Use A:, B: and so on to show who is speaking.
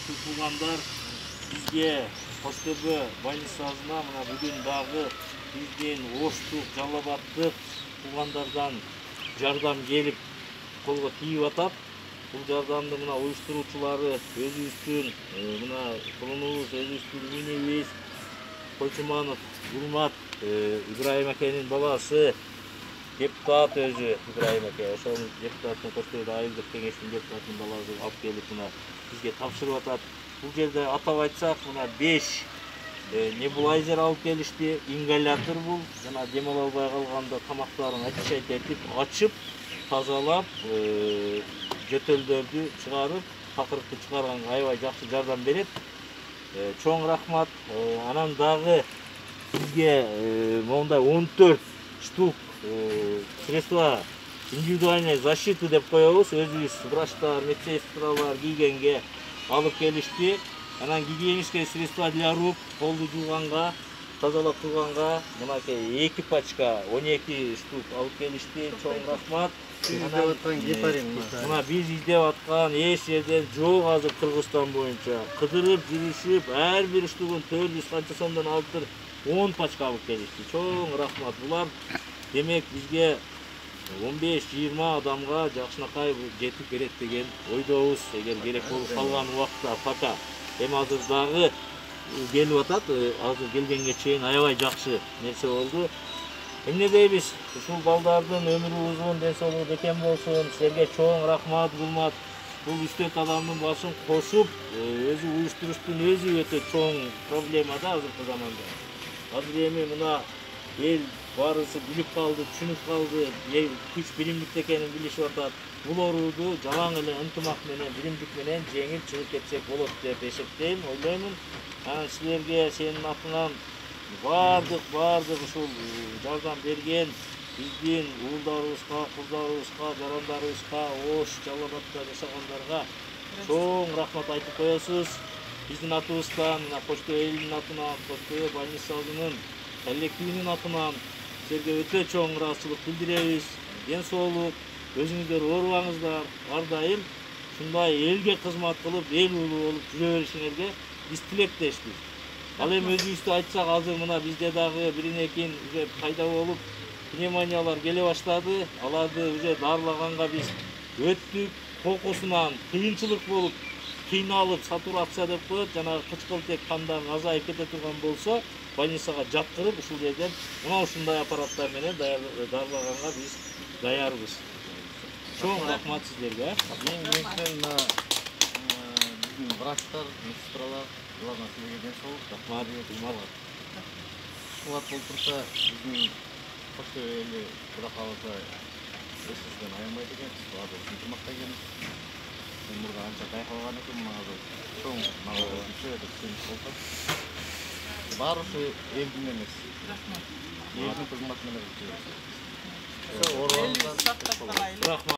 A: урматтуу туугандар, бизге Костөбө больницасына мына бүгүн дагы биздин Оштук, Жалал Абадтык туугандардан жардам келип колго тийип атат. Бул жардамды мына уюштуруучулары өзүбүздүн мына кулунубуз, өзүбүздүн үйүнүбүз, Койчуманов Урмат Ибраим акенин баласы, депутат өзү Ибраим аке, ошол депутаттын Костөбө айылдык кеңештин депутатынын баласы алып келип мына бизге тапшырып атат. Бул жерде атап айтсак, мына 5 небулайзер алып келишти, ингалятор бул, жана дем ала албай калганда тамактарын очистить ачып, тазалап, жөтөлдөрдү чыгарып, такырыкты чыгарганга аябай жакшы жардам берет. Чоң рахмат. Анан дагы бизге мондай 14 штук средства индивидуальной защиты деп коебуз. Өзүбүз врачтар, медсестралар кийгенге алып келишти. Анан гигиенические средства для рук, колду жууганга, тазалап турганга мынакей 2 пачка 12 штук алып келишти. Чоң рахмат. Мына биз издеп аткан эч жерден жок азыр Кыргызстан боюнча. Кыдырып жүрүшүп, ар бир штугун 400 канча сомдон алып 10 пачка алып келишти. Чоң рахмат. Булар демек бизге 15-20 адамга жакшынакай жетип берет деген ойдобуз. Эгер керек болуп калган убакта пока. Эми азыр дагы келип атат. Азыр келгенге чейин аябай жакшы нерсе болду. Эмне дейбиз? Ушул балдардын өмүрү узун, ден соолугу бекем болсун. Силерге чоң рахмат, Урмат. Бул 3-4 адамдын башын кошуп, өзү уюштуруштун өзү өтө чоң проблема да азыркы заманда. Азыр эми мына эл баарысы билип калды, түшүнүп калды, күч биримдикте экенин билишип атат. Бул орууду жалаң эле ынтымак менен, биримдик менен жеңип чыгып кетсек болот деп эсептейм, ойлоймун. Анан силерге сенин атыңан бардык ушул жардам берген биздин уулдарыбызга, кыздарыбызга, жарандарыбызга, Ош, Жалал Абадта жашагандарга чоң рахмат айтып коесуз. Биздин атыбыздан, мына Костөбө элинин атынан, Костөбө больницасынын коллективинин атынан силерге өтө чоң ыраазычылык билдиребиз. Ден соолук, өзүңүздөр оорубаңыздар, ар дайым ушундай элге кызмат кылып, эл улуу болуп жүрө беришиңерге биз тилектешпиз. Ал эми өзүбүздү айтсак, азыр мына бизде дагы биринекин уже пайда болуп, пневмониялар келе баштады. Аларды уже дарылаганга биз өттүк. Кокусунан кыйынчылык болуп, кыйналып, сатурация деп коет, жанагы кычкылтек кандан азайып кете турган болсо, больницага жаткырып, ушул жерден мына ушундай аппараттар менен дарылаганга биз даярбыз. Чоң рахмат сиздерге.
B: Биздин врачтар, медсестралар, булардан силерге ден соолук, рахмат. Кубат болуп турса, биздин Костөбө эли Куда кааласа эсибизден аянбайт экенбиз, баардык ынтымакта экенбиз. Мен мурда анча байкалган экенмин, азыр чоң нагыбызчы деп сүйүнүп болсо. Баары ушу элдин эмес. Рахмат. Элдин кызматы менен жүрөбүз. Рахмат.